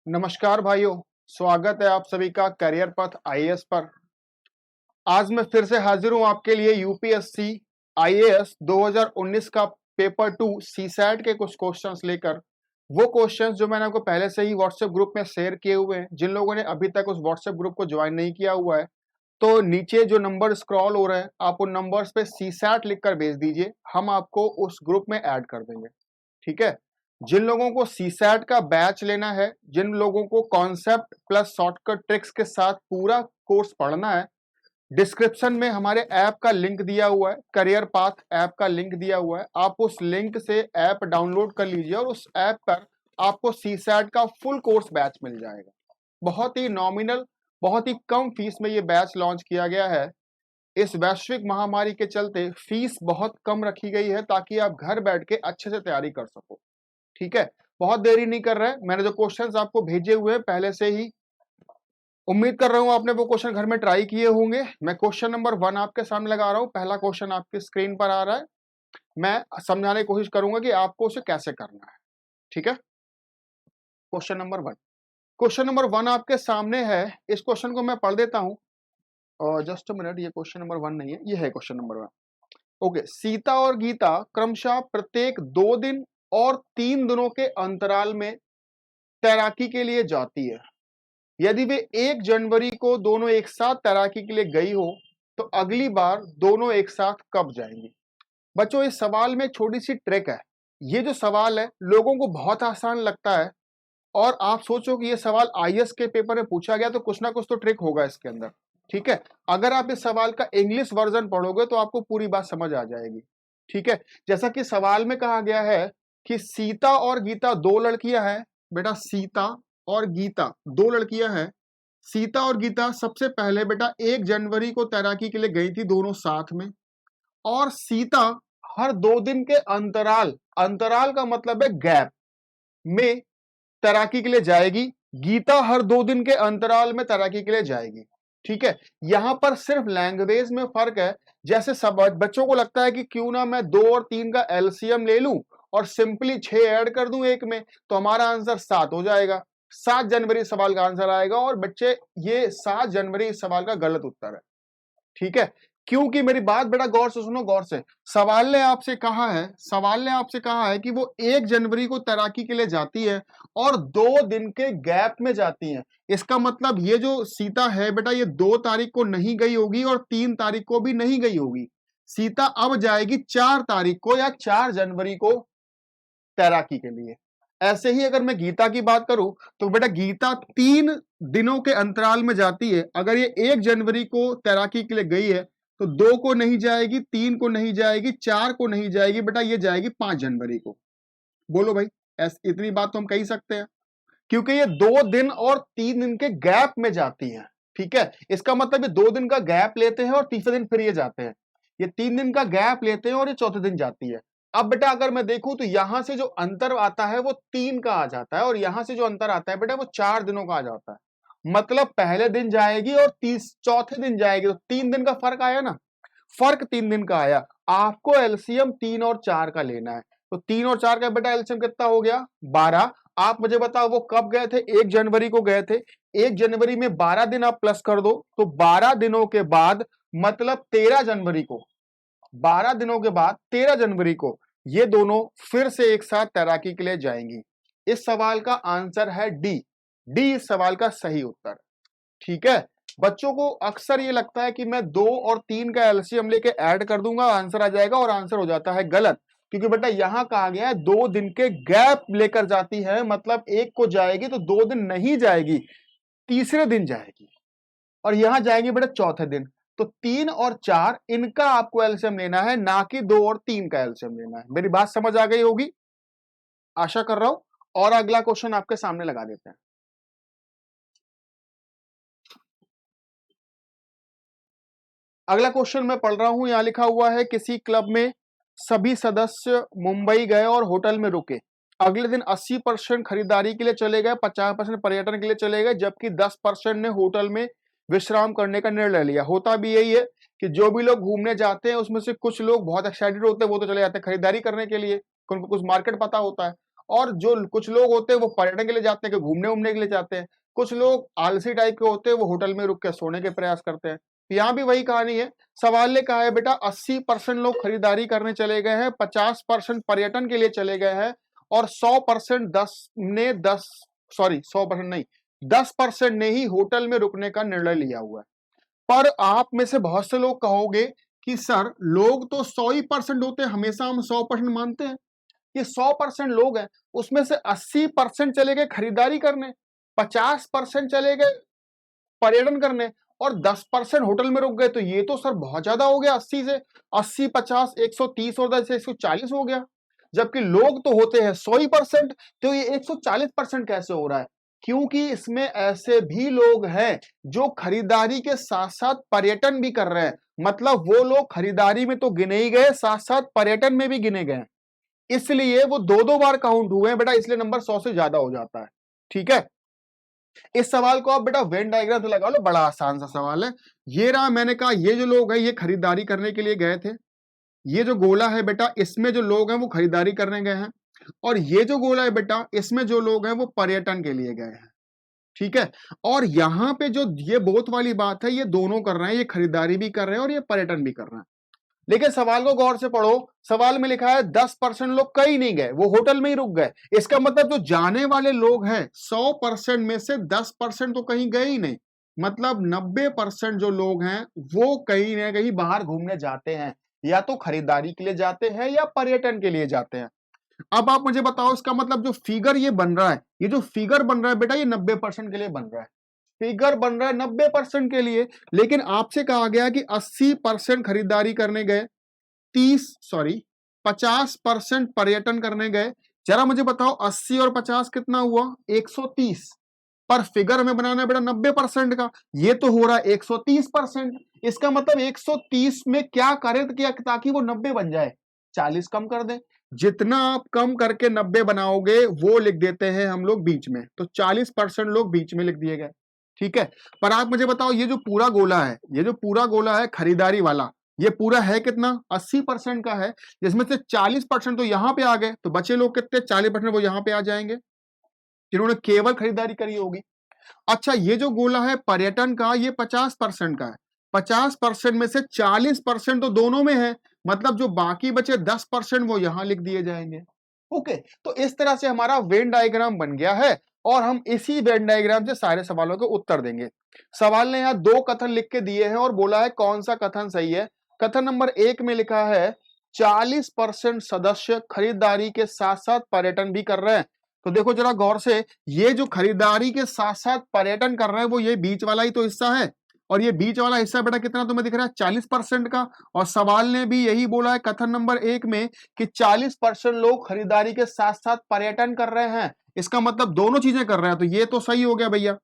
नमस्कार भाइयों, स्वागत है आप सभी का करियर पथ आईएएस पर। आज मैं फिर से हाजिर हूं आपके लिए यूपीएससी आईएएस 2019 का पेपर 2 सीसैट के कुछ क्वेश्चंस लेकर। वो क्वेश्चंस जो मैंने आपको पहले से ही व्हाट्सएप ग्रुप में शेयर किए हुए हैं। जिन लोगों ने अभी तक उस व्हाट्सएप ग्रुप को ज्वाइन नहीं किया हुआ है, तो नीचे जो नंबर स्क्रॉल हो रहे हैं, आप उन नंबर्स पे सीसैट लिखकर भेज दीजिए, हम आपको उस ग्रुप में ऐड कर देंगे। ठीक है। जिन लोगों को सीसैट का बैच लेना है, जिन लोगों को कॉन्सेप्ट प्लस शॉर्टकट ट्रिक्स के साथ पूरा कोर्स पढ़ना है, डिस्क्रिप्शन में हमारे ऐप का लिंक दिया हुआ है, करियर पाथ ऐप का लिंक दिया हुआ है। आप उस लिंक से ऐप डाउनलोड कर लीजिए और उस ऐप पर आपको सीसैट का फुल कोर्स बैच मिल जाएगा। बहुत ही नॉमिनल, बहुत ही कम फीस में ये बैच लॉन्च किया गया है। इस वैश्विक महामारी के चलते फीस बहुत कम रखी गई है ताकि आप घर बैठ के अच्छे से तैयारी कर सको। ठीक है। बहुत देरी नहीं कर रहे, मैंने जो क्वेश्चंस आपको भेजे हुए हैं पहले से ही, उम्मीद कर रहा हूं आपने वो क्वेश्चन घर में ट्राई किए होंगे। मैं क्वेश्चन नंबर 1 आपके सामने लगा रहा हूं। पहला क्वेश्चन आपकी स्क्रीन पर आ रहा है। मैं समझाने की कोशिश करूंगा कि आपको उसे कैसे करना है। ठीक है। क्वेश्चन नंबर 1, क्वेश्चन नंबर 1 आपके सामने है। इस क्वेश्चन को मैं पढ़ देता हूं। और जस्ट अ मिनट, ये क्वेश्चन नंबर 1 नहीं है, ये है क्वेश्चन नंबर 1। ओके। सीता और गीता क्रमशः प्रत्येक 2 दिन और 3 दिनों के अंतराल में तैराकी के लिए जाती है। यदि वे 1 जनवरी को दोनों एक साथ तैराकी के लिए गई हो, तो अगली बार दोनों एक साथ कब जाएंगी? बच्चों, इस सवाल में छोटी सी ट्रिक है। ये जो सवाल है लोगों को बहुत आसान लगता है, और आप सोचो कि ये सवाल आईएएस के पेपर में पूछा गया तो कुछ ना कुछ तो ट्रिक होगा इसके अंदर। ठीक है। अगर आप इस सवाल का इंग्लिश वर्जन पढ़ोगे तो आपको पूरी बात समझ आ जाएगी। ठीक है। जैसा कि सवाल में कहा गया है कि सीता और गीता 2 लड़कियां हैं। बेटा, सीता और गीता 2 लड़कियां हैं। सीता और गीता सबसे पहले बेटा 1 जनवरी को तैराकी के लिए गई थी दोनों साथ में। और सीता हर 2 दिन के अंतराल, अंतराल का मतलब है गैप, में तैराकी के लिए जाएगी। गीता हर 2 दिन के अंतराल में तैराकी के लिए जाएगी। ठीक है। यहां पर सिर्फ लैंग्वेज में फर्क है। जैसे सब बच्चों को लगता है कि क्यों ना मैं 2 और 3 का एलसीएम ले लूं और सिंपली 6 ऐड कर दूं एक में, तो हमारा आंसर 7 हो जाएगा। 7 जनवरी सवाल का आंसर आएगा। और बच्चे, ये 7 जनवरी इस सवाल का गलत उत्तर है। ठीक है। क्योंकि मेरी बात बेटा गौर से सुनो, गौर से। सवाल ने आपसे कहा है, सवाल ने आपसे कहा है कि वो 1 जनवरी को तैराकी के लिए जाती है और 2 दिन के गैप में जाती है। इसका मतलब ये जो सीता है बेटा, ये 2 तारीख को नहीं गई होगी और 3 तारीख को भी नहीं गई होगी। सीता अब जाएगी 4 तारीख को या 4 जनवरी को तैराकी के लिए। ऐसे ही अगर मैं गीता की बात करूं तो बेटा गीता 3 दिनों के अंतराल में जाती है। अगर ये 1 जनवरी को तैराकी के लिए गई है तो 2 को नहीं जाएगी, 3 को नहीं जाएगी, 4 को नहीं जाएगी, बेटा ये जाएगी 5 जनवरी को। बोलो भाई, इतनी बात तो हम कह ही सकते हैं, क्योंकि ये 2 दिन और 3 दिन के गैप में जाती है। ठीक है। इसका मतलब ये 2 दिन का गैप लेते हैं और तीसरे दिन फिर ये जाते हैं। ये 3 दिन का गैप लेते हैं और ये चौथे दिन जाती है। अब बेटा अगर मैं देखूं तो यहां से जो अंतर आता है वो 3 का आ जाता है, और यहां से जो अंतर आता है बेटा वो 4 दिनों का आ जाता है। मतलब पहले दिन जाएगी और चौथे दिन जाएगी, तो 3 दिन का फर्क आया ना। फर्क 3 दिन का आया। आपको एलसीएम 3 और 4 का लेना है। तो 3 और 4 का बेटा एलसीएम कितना हो गया? 12। आप मुझे बताओ वो कब गए थे? 1 जनवरी को गए थे। 1 जनवरी में 12 दिन आप प्लस कर दो, तो 12 दिनों के बाद मतलब 13 जनवरी को, 12 दिनों के बाद 13 जनवरी को ये दोनों फिर से एक साथ तैराकी के लिए जाएंगी। इस सवाल का आंसर है डी। डी इस सवाल का सही उत्तर। ठीक है। बच्चों को अक्सर ये लगता है कि मैं 2 और 3 का एलसीएम लेके ऐड कर दूंगा, आंसर आ जाएगा, और आंसर हो जाता है गलत। क्योंकि बेटा यहां कहा गया है 2 दिन के गैप लेकर जाती है, मतलब 1 को जाएगी तो 2 दिन नहीं जाएगी, तीसरे दिन जाएगी, और यहां जाएगी बेटा चौथे दिन। तो 3 और 4 इनका आपको एलसीएम लेना है, ना कि 2 और 3 का एलसीएम लेना है। मेरी बात समझ आ गई होगी, आशा कर रहा हूं। और अगला क्वेश्चन आपके सामने लगा देते हैं। अगला क्वेश्चन मैं पढ़ रहा हूं, यहां लिखा हुआ है किसी क्लब में सभी सदस्य मुंबई गए और होटल में रुके। अगले दिन 80% खरीदारी के लिए चले गए, 50% पर्यटन के लिए चले गए, जबकि 10% ने होटल में विश्राम करने का निर्णय लिया। होता भी यही है कि जो भी लोग घूमने जाते हैं उसमें से कुछ लोग बहुत एक्साइटेड होते हैं, वो तो चले जाते हैं खरीदारी करने के लिए, उनको कुछ मार्केट पता होता है। और जो कुछ लोग होते हैं वो पर्यटन के लिए जाते हैं, कि घूमने उमने के लिए जाते हैं। कुछ लोग आलसी टाइप के होते हैं, वो होटल में रुक के सोने के प्रयास करते हैं। यहाँ भी वही कहानी है। सवाल ने कहा है बेटा 80% लोग खरीदारी करने चले गए हैं, 50% पर्यटन के लिए चले गए हैं, और 100% 100% नहीं, 10% ने ही होटल में रुकने का निर्णय लिया हुआ है। पर आप में से बहुत से लोग कहोगे कि सर लोग तो 100% होते हैं, हमेशा हम 100% मानते हैं। ये 100% लोग हैं, उसमें से 80% चले गए खरीदारी करने, 50% चले गए पर्यटन करने, और 10% होटल में रुक गए। तो ये तो सर बहुत ज्यादा हो गया। 80 से 80 50 130 और 10 140 हो गया। जबकि लोग तो होते हैं 100%। तो ये 140% कैसे हो रहा है? क्योंकि इसमें ऐसे भी लोग हैं जो खरीदारी के साथ साथ पर्यटन भी कर रहे हैं। मतलब वो लोग खरीदारी में तो गिने ही गए, साथ साथ पर्यटन में भी गिने गए, इसलिए वो दो दो बार काउंट हुए हैं बेटा, इसलिए नंबर 100 से ज्यादा हो जाता है। ठीक है, इस सवाल को आप बेटा वेन डायग्राम से लगा लो, बड़ा आसान सा सवाल है। ये रहा, मैंने कहा ये जो लोग हैं ये खरीदारी करने के लिए गए थे। ये जो गोला है बेटा, इसमें जो लोग हैं वो खरीदारी करने गए हैं, और ये जो गोला है बेटा, इसमें जो लोग हैं वो पर्यटन के लिए गए हैं। ठीक है, और यहां पे जो ये बोथ वाली बात है, ये दोनों कर रहे हैं, ये खरीदारी भी कर रहे हैं और ये पर्यटन भी कर रहे हैं। लेकिन सवाल को गौर से पढ़ो। सवाल में लिखा है 10% लोग कहीं नहीं गए, वो होटल में ही रुक गए। इसका मतलब जो जाने वाले लोग हैं 100% में से 10% तो कहीं गए ही नहीं। मतलब 90% जो लोग हैं वो कहीं ना कहीं बाहर घूमने जाते हैं, या तो खरीदारी के लिए जाते हैं या पर्यटन के लिए जाते हैं। अब आप मुझे बताओ, इसका मतलब जो फिगर ये बन रहा है, ये जो फिगर बन रहा है बेटा, ये 90% के लिए बन रहा है। फिगर बन रहा है 90% के लिए, लेकिन आपसे कहा गया कि 80% खरीदारी करने गए, 50% पर्यटन करने गए। जरा मुझे बताओ 80 और 50 कितना हुआ? 130। पर फिगर हमें बनाना है बेटा 90% का, ये तो हो रहा है 130%। इसका मतलब 130 में क्या करें ताकि वो 90 बन जाए? 40 कम कर दें। जितना आप कम करके 90 बनाओगे वो लिख देते हैं हम लोग बीच में, तो 40% लोग बीच में लिख दिए गए। ठीक है, पर आप मुझे बताओ ये जो पूरा गोला है, ये जो पूरा गोला है खरीदारी वाला, ये पूरा है कितना? 80% का है, जिसमें से 40% तो यहां पे आ गए, तो बचे लोग कितने? 40% वो यहां पे आ जाएंगे जिन्होंने केवल खरीदारी करी होगी। अच्छा, ये जो गोला है पर्यटन का, ये 50% का है। 50% में से 40% तो दोनों में है, मतलब जो बाकी बचे 10% वो यहां लिख दिए जाएंगे। ओके, तो इस तरह से हमारा वेन डायग्राम बन गया है, और हम इसी वेन डायग्राम से सारे सवालों के उत्तर देंगे। सवाल ने यहाँ दो कथन लिख के दिए हैं और बोला है कौन सा कथन सही है। कथन नंबर 1 में लिखा है 40% सदस्य खरीदारी के साथ साथ पर्यटन भी कर रहे हैं। तो देखो जरा गौर से, ये जो खरीदारी के साथ साथ पर्यटन कर रहे हैं वो ये बीच वाला ही तो हिस्सा है, और ये बीच वाला हिस्सा बेटा कितना तुम्हें दिख रहा है? 40% का। और सवाल ने भी यही बोला है कथन नंबर 1 में कि 40% लोग खरीदारी के साथ साथ पर्यटन कर रहे हैं। इसका मतलब दोनों चीजें कर रहे हैं, तो ये तो सही हो गया भैया।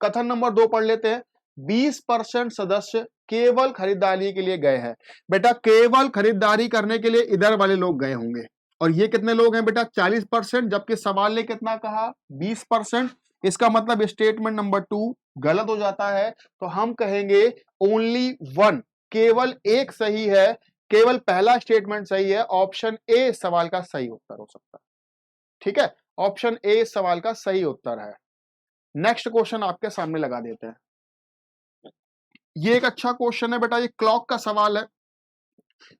कथन नंबर 2 पढ़ लेते हैं। 20% सदस्य केवल खरीदारी के लिए गए हैं। बेटा केवल खरीदारी करने के लिए इधर वाले लोग गए होंगे, और ये कितने लोग हैं बेटा? 40%, जबकि सवाल ने कितना कहा? 20%। इसका मतलब स्टेटमेंट नंबर 2 गलत हो जाता है, तो हम कहेंगे ओनली वन, केवल एक सही है, केवल पहला स्टेटमेंट सही है। ऑप्शन ए सवाल का सही उत्तर हो सकता है। ठीक है, ऑप्शन ए सवाल का सही उत्तर है। नेक्स्ट क्वेश्चन आपके सामने लगा देते हैं। ये एक अच्छा क्वेश्चन है बेटा, ये क्लॉक का सवाल है।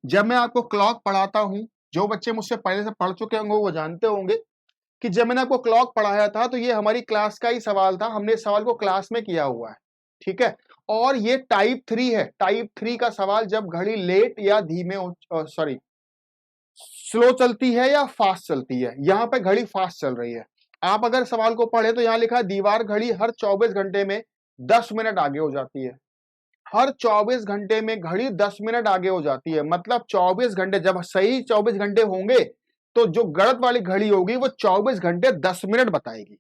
जब मैं आपको क्लॉक पढ़ाता हूं, जो बच्चे मुझसे पहले से पढ़ चुके होंगे वो जानते होंगे कि जब मैंने आपको क्लॉक पढ़ाया था तो ये हमारी क्लास का ही सवाल था, हमने इस सवाल को क्लास में किया हुआ है। ठीक है, और ये टाइप 3 है। टाइप 3 का सवाल जब घड़ी लेट या धीमे स्लो चलती है या फास्ट चलती है। यहां पे घड़ी फास्ट चल रही है। आप अगर सवाल को पढ़े तो यहां लिखा है दीवार घड़ी हर 24 घंटे में 10 मिनट आगे हो जाती है। हर 24 घंटे में घड़ी 10 मिनट आगे हो जाती है। मतलब 24 घंटे, जब सही 24 घंटे होंगे तो जो गलत वाली घड़ी होगी वो 24 घंटे 10 मिनट बताएगी।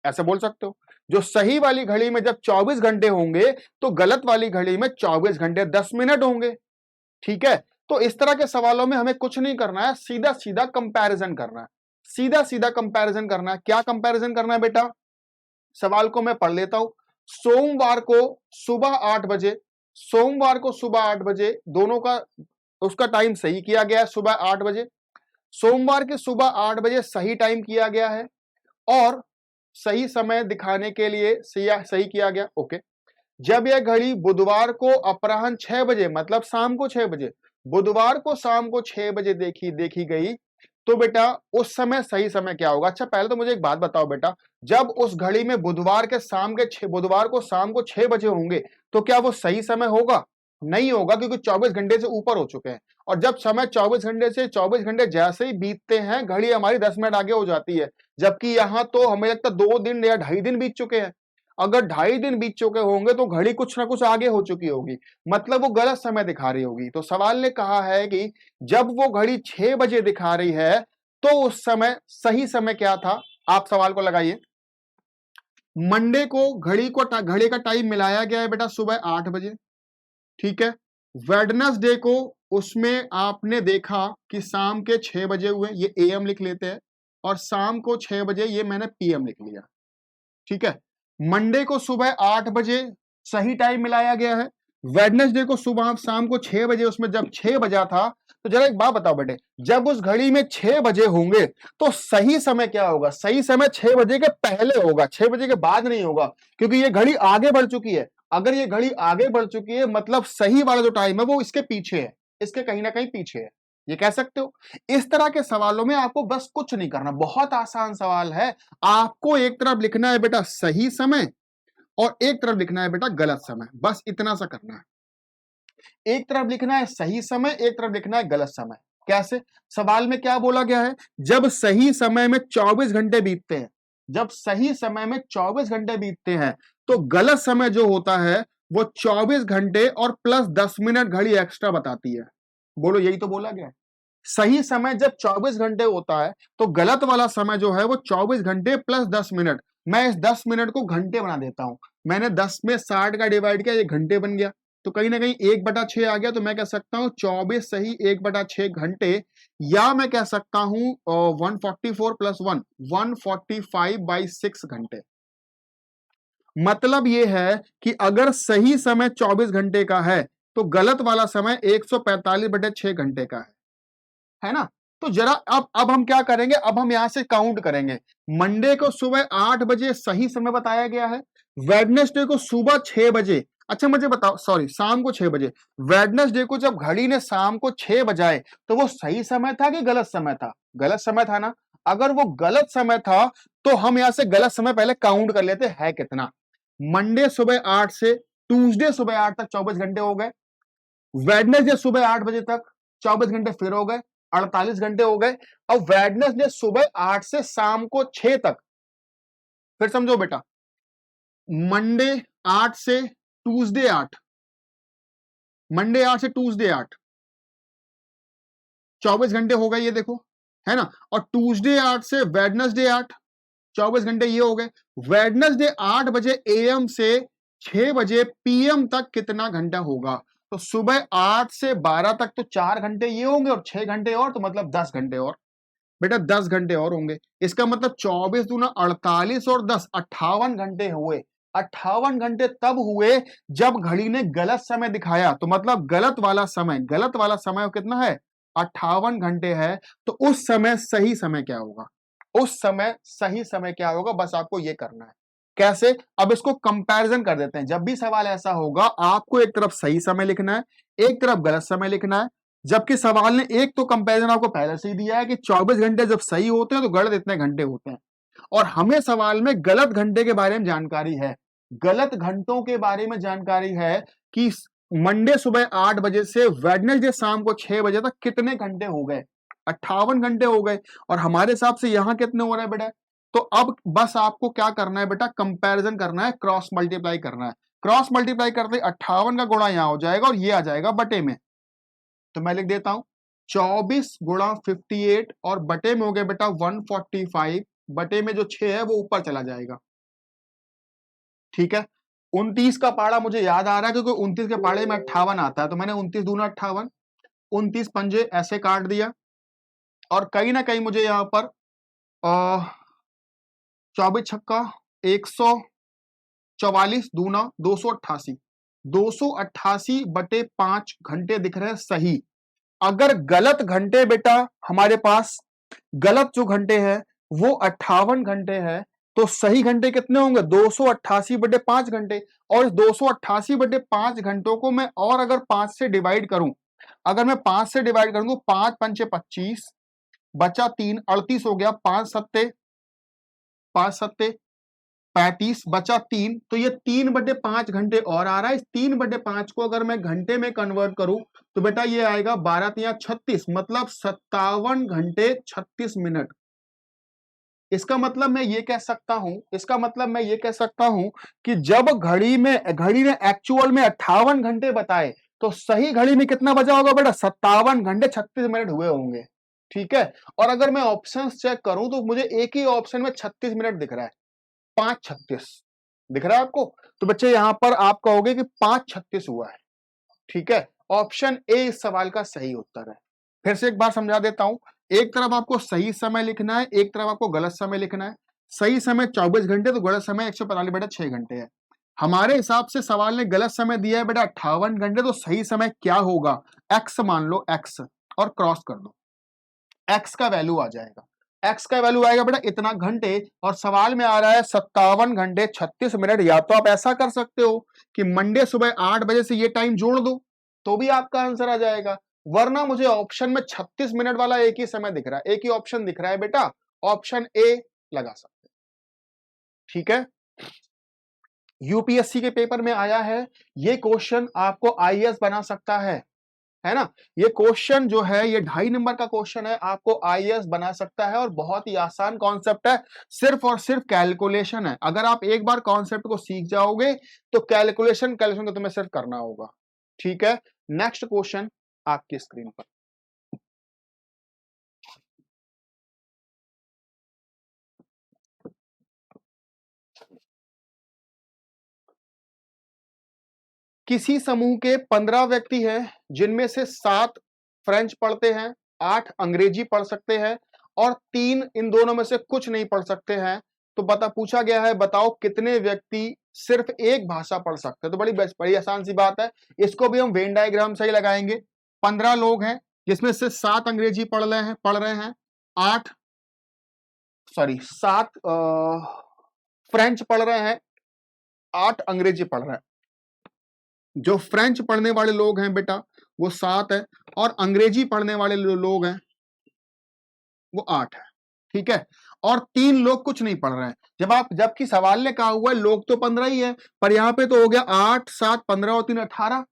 ऐसा बोल सकते हो, जो सही वाली घड़ी में जब 24 घंटे होंगे तो गलत वाली घड़ी में 24 घंटे 10 मिनट होंगे। ठीक है, तो इस तरह के सवालों में हमें कुछ नहीं करना है, सीधा सीधा कंपैरिजन करना है। सीधा सीधा कंपैरिजन करना है। क्या कंपैरिजन करना है बेटा? सवाल को मैं पढ़ लेता हूं। सोमवार को सुबह 8 बजे, सोमवार को सुबह 8 बजे, दोनों का उसका टाइम सही किया गया है, सुबह 8 बजे। सोमवार की सुबह 8 बजे सही टाइम किया गया है और सही समय दिखाने के लिए सही किया गया। ओके। जब यह घड़ी बुधवार को अपराह्न 6 बजे मतलब शाम को 6 बजे, बुधवार को शाम को 6 बजे देखी गई, तो बेटा उस समय सही समय क्या होगा? अच्छा पहले तो मुझे एक बात बताओ बेटा, जब उस घड़ी में बुधवार को शाम को 6 बजे होंगे, तो क्या वो सही समय होगा? नहीं होगा, क्योंकि 24 घंटे से ऊपर हो चुके हैं। और जब समय 24 घंटे जैसे ही बीतते हैं, घड़ी हमारी 10 मिनट आगे हो जाती है, जबकि यहां तो हमें लगता है 2 दिन या 2.5 दिन बीत चुके हैं। अगर 2.5 दिन बीत चुके होंगे तो घड़ी कुछ ना कुछ आगे हो चुकी होगी, मतलब वो गलत समय दिखा रही होगी। तो सवाल ने कहा है कि जब वो घड़ी 6 बजे दिखा रही है, तो उस समय सही समय क्या था? आप सवाल को लगाइए। मंडे को घड़ी का टाइम मिलाया गया है बेटा सुबह 8 बजे, ठीक है। वेडनेसडे को उसमें आपने देखा कि शाम के 6 बजे हुए, ये एएम लिख लेते हैं, और शाम को 6 बजे ये मैंने पीएम लिख लिया, ठीक है। मंडे को सुबह 8 बजे सही टाइम मिलाया गया है। वेडनेसडे को सुबह शाम को 6 बजे, उसमें जब 6 बजा था, तो जरा एक बात बताओ बेटे, जब उस घड़ी में 6 बजे होंगे तो सही समय क्या होगा? सही समय 6 बजे के पहले होगा, 6 बजे के बाद नहीं होगा, क्योंकि ये घड़ी आगे बढ़ चुकी है। अगर ये घड़ी आगे बढ़ चुकी है, मतलब सही वाला जो टाइम है वो इसके पीछे है, इसके कहीं ना कहीं पीछे है, ये कह सकते हो। इस तरह के सवालों में आपको बस कुछ नहीं करना, बहुत आसान सवाल है। आपको एक तरफ लिखना है बेटा सही समय और एक तरफ लिखना है बेटा गलत समय, बस इतना सा करना है। एक तरफ लिखना है सही समय, एक तरफ लिखना है गलत समय। कैसे? सवाल में क्या बोला गया है? जब सही समय में 24 घंटे बीतते हैं, जब सही समय में 24 घंटे बीतते हैं, तो गलत समय जो होता है वो 24 घंटे और प्लस 10 मिनट घड़ी एक्स्ट्रा बताती है। बोलो, यही तो बोला गया है। सही समय जब 24 घंटे होता है, तो गलत वाला समय जो है वो 24 घंटे प्लस 10 मिनट। मैं इस 10 मिनट को घंटे बना देता हूं। मैंने 10 में 60 का डिवाइड किया, ये घंटे बन गया। तो कहीं ना कहीं 1/6 आ गया, तो मैं कह सकता हूं 24 सही 1/6 घंटे, या मैं कह सकता हूं 144 प्लस 1 145/6 घंटे। मतलब ये है कि अगर सही समय 24 घंटे का है, तो गलत वाला समय 145/6 घंटे का है ना। तो जरा अब हम क्या करेंगे, अब हम यहां से काउंट करेंगे। मंडे को सुबह 8 बजे सही समय बताया गया है, वेडनेसडे को सुबह 6 बजे, अच्छा मुझे बताओ, सॉरी शाम को 6 बजे, वेडनेसडे को जब घड़ी ने शाम को 6 बजाए, तो वो सही समय था कि गलत समय था? गलत समय था ना। अगर वो गलत समय था, तो हम यहां से गलत समय पहले काउंट कर लेते हैं कितना। मंडे सुबह 8 से ट्यूसडे सुबह 8 तक 24 घंटे हो गए, वेडनेसडे सुबह 8 बजे तक 24 घंटे फिर हो गए, 48 घंटे हो गए। अब वेडनेसडे सुबह 8 से शाम को 6 तक, फिर समझो बेटा, मंडे 8 से ट्यूसडे 8, मंडे 8 से ट्यूसडे 8, 24 घंटे हो गए, ये देखो, है ना। और ट्यूसडे 8 से वेडनेसडे 8, 24 घंटे ये हो गए। वेडनेसडे 8 बजे एएम से 6 बजे पीएम तक कितना घंटा होगा? तो सुबह 8 से 12 तक तो 4 घंटे ये होंगे, और 6 घंटे और, तो मतलब 10 घंटे और। बेटा 10 घंटे और होंगे। इसका मतलब 24 दूना 48 और 10 58 घंटे हुए। 58 घंटे तब हुए जब घड़ी ने गलत समय दिखाया, तो मतलब गलत वाला समय कितना है? 58 घंटे है। तो उस समय सही समय क्या होगा? उस समय सही समय क्या होगा, बस आपको ये करना है। कैसे? अब इसको कंपैरिजन कर देते हैं। जब भी सवाल ऐसा होगा, आपको एक तरफ सही समय लिखना है, एक तरफ गलत समय लिखना है। जबकि सवाल ने एक तो कंपैरिजन आपको पहले से ही दिया है कि 24 घंटे जब सही होते हैं तो गलत इतने घंटे होते हैं, और हमें सवाल में गलत घंटे के बारे में जानकारी है, गलत घंटों के बारे में जानकारी है कि मंडे सुबह 8 बजे से वेडनेसडे शाम को 6 बजे तक कितने घंटे हो गए? 58 घंटे हो गए। और हमारे हिसाब से यहां कितने हो रहे हैं बेटा? तो अब बस आपको क्या करना है बेटा? कंपैरिजन करना है, क्रॉस मल्टीप्लाई करना है। क्रॉस मल्टीप्लाई करते 58 का गुणा यहां हो जाएगा और ये आ जाएगा बटे में। तो मैं लिख देता हूं 24 गुणा 58 और बटे में हो गया बेटा 145, बटे में जो 6 है वो ऊपर चला जाएगा, ठीक है। 29 का पाड़ा मुझे याद आ रहा है, क्योंकि 29 के पाड़े में 58 आता है, तो मैंने 29 दूना 58, 29 पंजे ऐसे काट दिया, और कहीं ना कहीं मुझे यहां पर 24 छक्का 144 दूना 288, 288 बटे 5 घंटे दिख रहे हैं सही। अगर गलत घंटे बेटा हमारे पास, गलत जो घंटे हैं वो 58 घंटे हैं, तो सही घंटे कितने होंगे? 288/5 घंटे। और इस 288/5 घंटों को मैं और अगर 5 से डिवाइड करूं, अगर मैं 5 से डिवाइड करूं तो 5 पंचे 25, बचा 3, 38 हो गया, 5 सत्ते 35, बचा 3, तो ये 3/5 घंटे और आ रहा है। इस 3/5 को अगर मैं घंटे में कन्वर्ट करूं तो बेटा ये आएगा 12 तिया 36, मतलब 57 घंटे 36 मिनट। इसका मतलब मैं ये कह सकता हूं, इसका मतलब मैं ये कह सकता हूं कि जब घड़ी ने एक्चुअल में 58 घंटे बताए, तो सही घड़ी में कितना बजा होगा बेटा? 57 घंटे 36 मिनट हुए होंगे। ठीक है। और अगर मैं ऑप्शंस चेक करूं तो मुझे एक ही ऑप्शन में 36 मिनट दिख रहा है, 5:36 दिख रहा है आपको। तो बच्चे यहां पर आप कहोगे कि 5:36 हुआ है। ठीक है, ऑप्शन ए इस सवाल का सही उत्तर है। फिर से एक बार समझा देता हूं, एक तरफ आपको सही समय लिखना है, एक तरफ आपको गलत समय लिखना है। सही समय 24 घंटे, तो गलत समय 145/6 घंटे है। हमारे हिसाब से सवाल ने गलत समय दिया है बेटा 58 घंटे, तो सही समय क्या होगा? एक्स मान लो, एक्स, और क्रॉस कर दो, एक्स का वैल्यू आ जाएगा। एक्स का वैल्यू आएगा बेटा इतना घंटे, और सवाल में आ रहा है 57 घंटे 36 मिनट। या तो आप ऐसा कर सकते हो कि मंडे सुबह 8 बजे से ये टाइम जोड़ दो, तो भी आपका आंसर आ जाएगा। वरना मुझे ऑप्शन में 36 मिनट वाला एक ही समय दिख रहा है, एक ही ऑप्शन दिख रहा है बेटा, ऑप्शन ए लगा सकते हैं। ठीक है, यूपीएससी के पेपर में आया है, ये क्वेश्चन आपको आईएएस बना सकता है ना। ये क्वेश्चन जो है ये 2.5 नंबर का क्वेश्चन है, आपको आईएएस बना सकता है, और बहुत ही आसान कॉन्सेप्ट है, सिर्फ और सिर्फ कैलकुलेशन है। अगर आप एक बार कॉन्सेप्ट को सीख जाओगे तो कैलकुलेशन को तुम्हें सिर्फ करना होगा। ठीक है, नेक्स्ट क्वेश्चन आपकी स्क्रीन पर। किसी समूह के 15 व्यक्ति हैं, जिनमें से 7 फ्रेंच पढ़ते हैं, 8 अंग्रेजी पढ़ सकते हैं, और 3 इन दोनों में से कुछ नहीं पढ़ सकते हैं। तो पूछा गया है, बताओ कितने व्यक्ति सिर्फ एक भाषा पढ़ सकते हैं? तो बड़ी आसान सी बात है, इसको भी हम वेन डायग्राम से ही लगाएंगे। 15 लोग हैं, जिसमें से 7 अंग्रेजी पढ़ रहे हैं, 7 फ्रेंच पढ़ रहे हैं, 8 अंग्रेजी पढ़ रहे हैं। जो फ्रेंच पढ़ने वाले लोग हैं बेटा वो 7 है, और अंग्रेजी पढ़ने वाले लोग हैं वो 8 है। ठीक है, और 3 लोग कुछ नहीं पढ़ रहे हैं। जबकि सवाल ने कहा हुआ है लोग तो 15 ही है, पर यहां पे तो हो गया 8 7 15 और 3 18,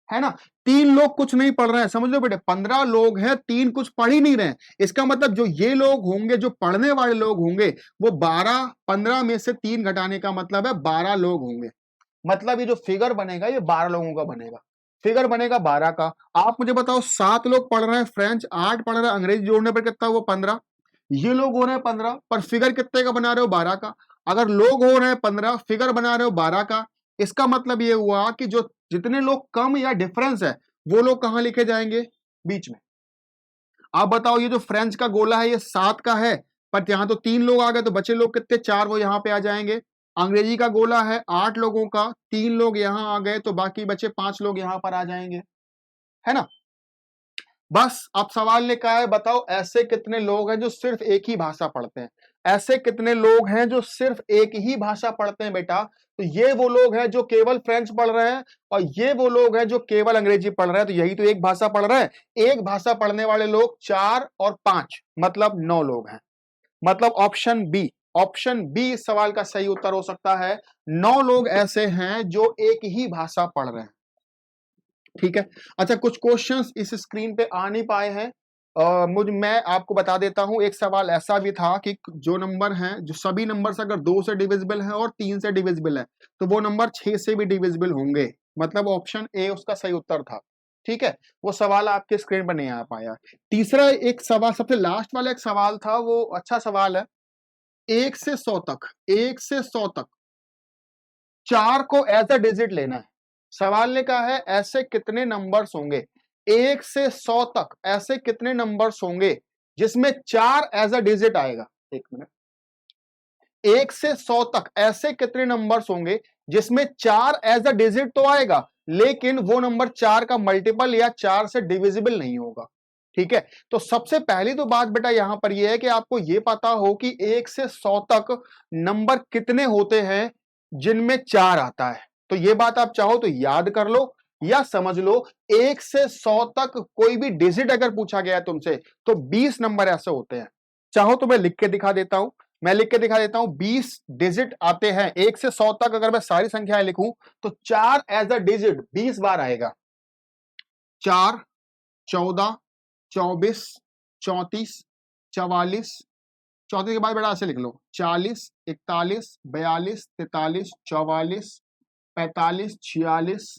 है ना। 3 लोग कुछ नहीं पढ़ रहे हैं, समझ लो बेटे 15 लोग हैं, 3 कुछ पढ़ ही नहीं रहे हैं। इसका मतलब जो ये लोग होंगे, जो पढ़ने वाले लोग होंगे, वो 15 में से 3 घटाने का मतलब है 12 लोग होंगे। मतलब ये जो फिगर बनेगा ये 12 लोगों का बनेगा, फिगर बनेगा 12 का। आप मुझे बताओ 7 लोग पढ़ रहे हैं फ्रेंच, 8 पढ़ रहे हैं अंग्रेजी, जोड़ने पर कितना हुआ? 15। ये लोग हो रहे हैं 15, पर फिगर कितने का बना रहे हो? 12 का। अगर लोग हो रहे हैं 15, फिगर बना रहे हो 12 का, इसका मतलब ये हुआ कि जो जितने लोग कम या डिफरेंस है वो लोग कहां लिखे जाएंगे? बीच में। आप बताओ ये जो फ्रेंच का गोला है ये 7 का है, पर यहां तो 3 लोग आ गए, तो बचे लोग कितने? 4, वो यहां पे आ जाएंगे। अंग्रेजी का गोला है 8 लोगों का, 3 लोग यहां आ गए, तो बाकी बचे 5 लोग यहां पर आ जाएंगे, है ना। बस अब सवाल ने कहा है, बताओ ऐसे कितने लोग हैं जो सिर्फ एक ही भाषा पढ़ते हैं? ऐसे कितने लोग हैं जो सिर्फ एक ही भाषा पढ़ते हैं बेटा? तो ये वो लोग हैं जो केवल फ्रेंच पढ़ रहे हैं, और ये वो लोग हैं जो केवल अंग्रेजी पढ़ रहे हैं। तो यही तो एक भाषा पढ़ रहे हैं। एक भाषा पढ़ने वाले लोग 4 और 5 मतलब 9 लोग हैं। मतलब ऑप्शन बी इस सवाल का सही उत्तर हो सकता है। 9 लोग ऐसे हैं जो एक ही भाषा पढ़ रहे हैं। ठीक है, अच्छा कुछ क्वेश्चंस इस स्क्रीन पे आ नहीं पाए हैं, मैं आपको बता देता हूं। एक सवाल ऐसा भी था कि जो नंबर हैं, जो सभी नंबर्स अगर 2 से डिविजिबल है और 3 से डिविजिबल है, तो वो नंबर 6 से भी डिविजिबल होंगे। मतलब ऑप्शन ए उसका सही उत्तर था। ठीक है, वो सवाल आपके स्क्रीन पर नहीं आ पाया। तीसरा एक सवाल, सबसे लास्ट वाला एक सवाल था, वो अच्छा सवाल है। 1 से 100 तक, 1 से 100 तक 4 को एज अ डिजिट लेना है। सवाल ने कहा है ऐसे कितने नंबर्स होंगे, 1 से 100 तक ऐसे कितने नंबर्स होंगे जिसमें 4 एज अ डिजिट आएगा? एक मिनट, 1 से 100 तक ऐसे कितने नंबर्स होंगे जिसमें 4 एज अ डिजिट तो आएगा, लेकिन वो नंबर 4 का मल्टीपल या 4 से डिविजिबल नहीं होगा। ठीक है, तो सबसे पहली तो बात बेटा यहां पर यह है कि आपको यह पता हो कि 1 से 100 तक नंबर कितने होते हैं जिनमें 4 आता है। तो यह बात आप चाहो तो याद कर लो या समझ लो। 1 से 100 तक कोई भी डिजिट अगर पूछा गया है तुमसे तो 20 नंबर ऐसे होते हैं। चाहो तो मैं लिख के दिखा देता हूं, 20 डिजिट आते हैं। 1 से 100 तक अगर मैं सारी संख्याएं लिखूं तो 4 एज अ डिजिट 20 बार आएगा। 4, 14, 24, 34, 44, 34 के बाद बेटा ऐसे लिख लो 40, 41, 42, 43, 44, 45, 46,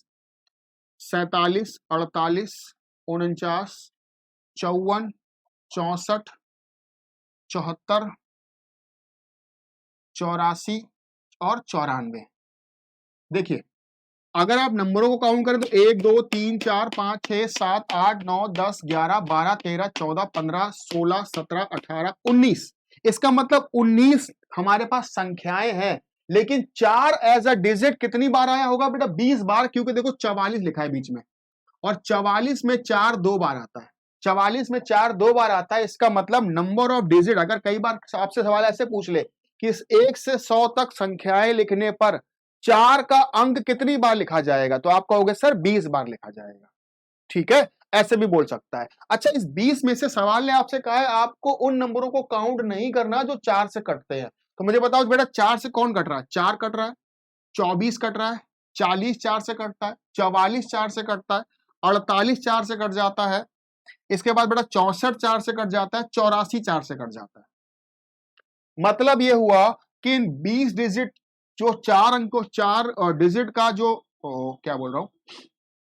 47, 48, 49, 54, 64, 74, 84 और 94। देखिए अगर आप नंबरों को काउंट करें तो 1 2 3 4 5 6 7 8 9 10 11 12 13 14 15 16 17 18 19। इसका मतलब 19 हमारे पास संख्याएं हैं, लेकिन 4 एज अ डिजिट कितनी बार आया होगा बेटा? 20 बार, क्योंकि देखो 44 लिखा है बीच में और 44 में 4 2 बार आता है। 44 में 4 2 बार आता है, इसका मतलब नंबर ऑफ डिजिट, अगर कई बार आपसे सवाल ऐसे पूछ ले कि इस 1 से 100 तक संख्याएं लिखने पर 4 का अंक कितनी बार लिखा जाएगा, तो आप कहोगे सर 20 बार लिखा जाएगा। ठीक है, ऐसे भी बोल सकता है। अच्छा, इस 20 में से सवाल ने आपसे कहा है आपको उन नंबरों को काउंट नहीं करना जो 4 से कटते हैं। तो मुझे बताओ बेटा 4 से कौन कट रहा है? 4 कट रहा है, 24 कट रहा है, 40 4 से कटता है, 44 4 से कटता है, 48 4 से कट जाता है, इसके बाद बेटा 64 4 से कट जाता है, 84 4 से कट जाता है। मतलब यह हुआ कि इन 20 डिजिट जो 4 अंकों 4 डिजिट का जो क्या बोल रहा हूं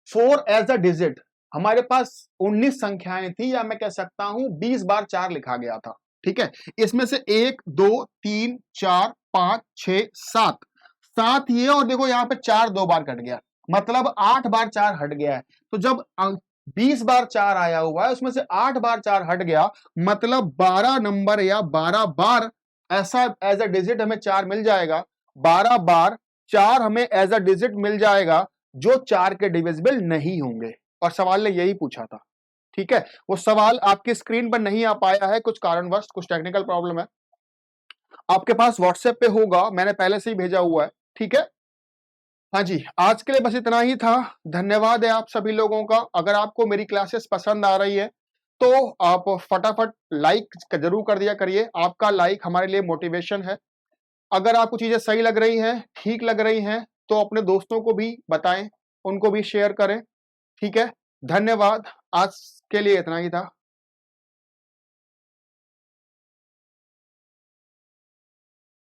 4 एज अ डिजिट, हमारे पास 19 संख्याएं थी, या मैं कह सकता हूं 20 बार 4 लिखा गया था। ठीक है, इसमें से 1 2 3 4 5 6 7 7 ये, और देखो यहां पे 4 2 बार कट गया, मतलब 8 बार 4 हट गया है। तो जब 20 बार 4 आया हुआ है उसमें से 8 बार 4 हट गया, मतलब 12 नंबर या 12 बार ऐसा एज अ डिजिट हमें 4 मिल जाएगा। 12 बार 4 हमें एज अ डिजिट मिल जाएगा जो 4 के डिविजिबल नहीं होंगे, और सवाल ने यही पूछा था। ठीक है, वो सवाल आपकी स्क्रीन पर नहीं आ पाया है कुछ कारणवश, कुछ टेक्निकल प्रॉब्लम है। आपके पास व्हाट्सएप पे होगा, मैंने पहले से ही भेजा हुआ है। ठीक है, हाँ जी, आज के लिए बस इतना ही था। धन्यवाद है आप सभी लोगों का। अगर आपको मेरी क्लासेस पसंद आ रही है तो आप फटाफट लाइक जरूर कर दिया करिए। आपका लाइक हमारे लिए मोटिवेशन है। अगर आपको चीजें सही लग रही हैं, ठीक लग रही हैं, तो अपने दोस्तों को भी बताएं, उनको भी शेयर करें। ठीक है, धन्यवाद। आज के लिए इतना ही था।